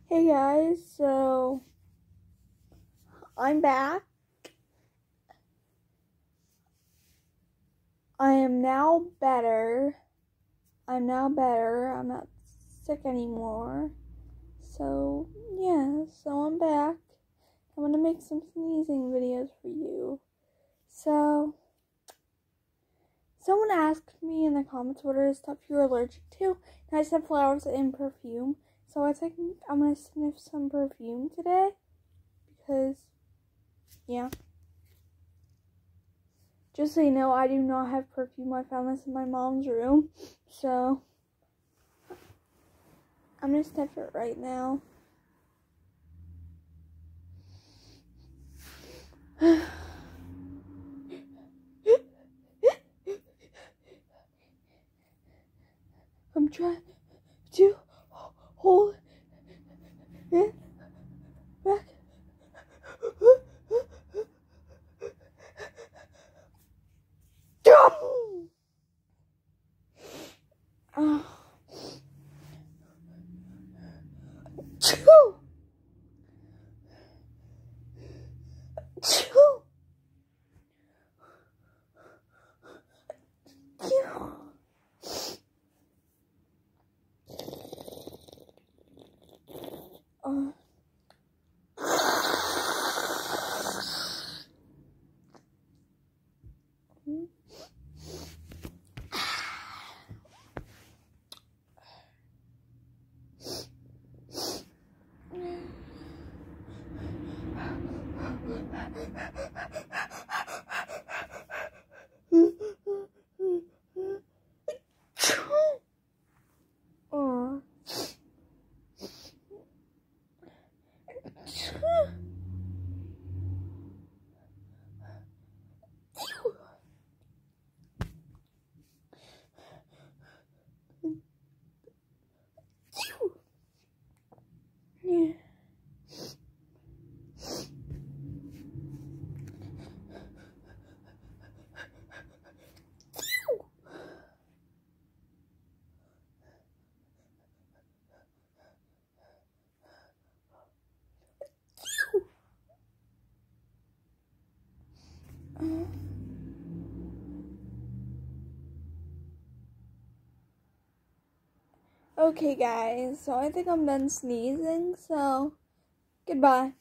Hey guys, so I'm back. I am now better. I'm not sick anymore. So, yeah, I'm back. I'm gonna make some sneezing videos for you. So, someone asked me in the comments what are stuff you're allergic to, and I said flowers and perfume. So I think I'm gonna sniff some perfume today, because, yeah. Just so you know, I do not have perfume. I found this in my mom's room. So, I'm going to sniff it right now. I'm trying to hold it back. Okay guys, so I think I'm done sneezing, so goodbye.